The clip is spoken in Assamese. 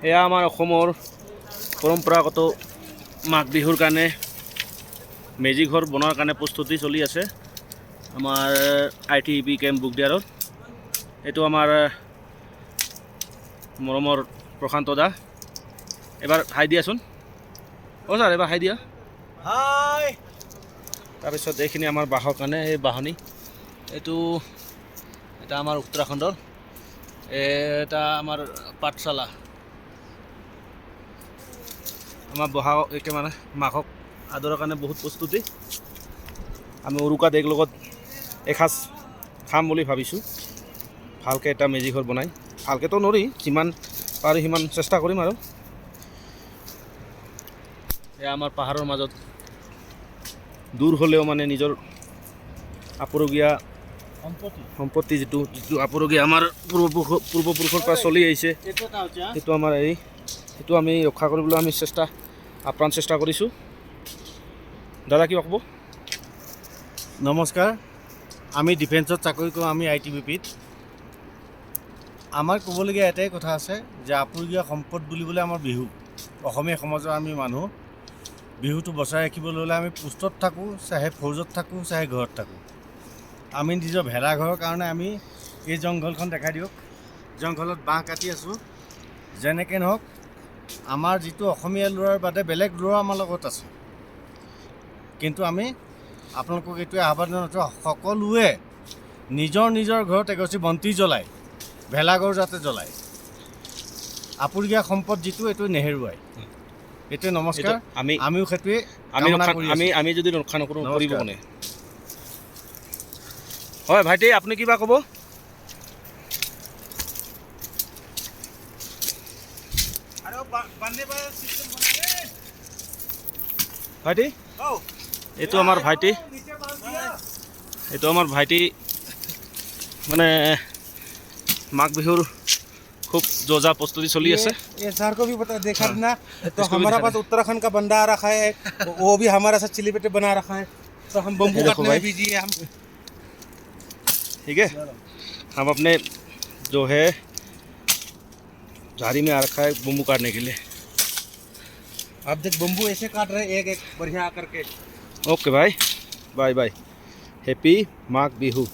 এয়া আমাৰ অসমৰ পৰম্পৰাগত মাঘ বিহুৰ কাৰণে মেজি ঘৰ বনোৱাৰ কাৰণে প্ৰস্তুতি চলি আছে আমাৰ ITBP কেম্প বুগদিয়াৰত। এইটো আমাৰ মৰমৰ প্ৰশান্ত দা, এবাৰ হাই দিয়াচোন। অ' ছাৰ এবাৰ হাই দিয়া। হাই। তাৰপিছত এইখিনি আমাৰ বাঁহৰ কাৰণে এই বাহনি, এইটো এটা আমাৰ উত্তৰাখণ্ডৰ, এটা আমাৰ পাঠশালা। আমাৰ বহাগ একে মানে মাঘক আদৰৰ কাৰণে বহুত প্ৰস্তুতি। আমি উৰুকা দেগ লগত এসাঁজ খাম বুলি ভাবিছোঁ, ভালকৈ এটা মেজি ঘৰ বনাই। ভালকৈতো নৰি, যিমান পাৰি সিমান চেষ্টা কৰিম আৰু। এয়া আমাৰ পাহাৰৰ মাজত দূৰ হ'লেও মানে নিজৰ আপুৰুগীয়া সম্পত্তি যিটো আপুৰুগীয়া আমাৰ পূৰ্বপুৰুষৰ পৰা চলি আহিছে, সেইটো আমাৰ সেইটো আমি ৰক্ষা কৰিবলৈ আমি আপ্ৰাণ চেষ্টা কৰিছোঁ। দাদা কিবা ক'ব? নমস্কাৰ, আমি ডিফেন্সত চাকৰি কৰোঁ, আমি ITBPত। আমাৰ ক'বলগীয়া এটাই কথা আছে যে আপুৰুগীয়া সম্পদ বুলিবলৈ আমাৰ বিহু, অসমীয়া সমাজৰ আমি মানুহ। বিহুটো বচাই ৰাখিবলৈ হ'লে আমি পোষ্টত থাকোঁ, চাহে ফৌজত থাকোঁ, চাহে ঘৰত থাকোঁ। আমি নিজৰ ভেলাঘৰৰ কাৰণে আমি এই জংঘলখন দেখাই দিয়ক, জংঘলত বাঁহ কাটি আছোঁ। যেনেকৈ নহওক, আমাৰ যিটো অসমীয়া ল'ৰাৰ বাদে বেলেগ ল'ৰা আমাৰ লগত আছে, কিন্তু আমি আপোনালোকক এইটোৱে আহ্বান জনাইছোঁ, সকলোৱে নিজৰ নিজৰ ঘৰত এগছি বন্তি জ্বলায়, ভেলাঘৰ যাতে জ্বলায়। আপুৰুগীয়া সম্পদ যিটো এইটো নেহেৰুৱায়। এইটোৱে নমস্কাৰ। আমিও সেইটোৱে আমি যদি ৰক্ষা নকৰোঁ কৰিব কোনে? হয় ভাইটি, আপুনি কিবা ক'ব? ভাইটি, এইটো আমাৰ ভাইটি, মানে মাঘ বিহুৰ खूब जोजा प्रस्तुति चली है। ये सर को भी बता देखा ना, तो हमारा पास उत्तराखंड का बंदा आ रखा है, वो भी हमारा साथ चिली पेटे बना रखा है, तो हम बम्बू काटने में बिजी है हम। ठीक है, हम अपने जो है झाड़ी में आ रखा है बम्बू काटने के लिए। अब देख बम्बू ऐसे काट रहे एक एक बढ़िया करके। ओके भाई, bye bye, happy Magh Bihu.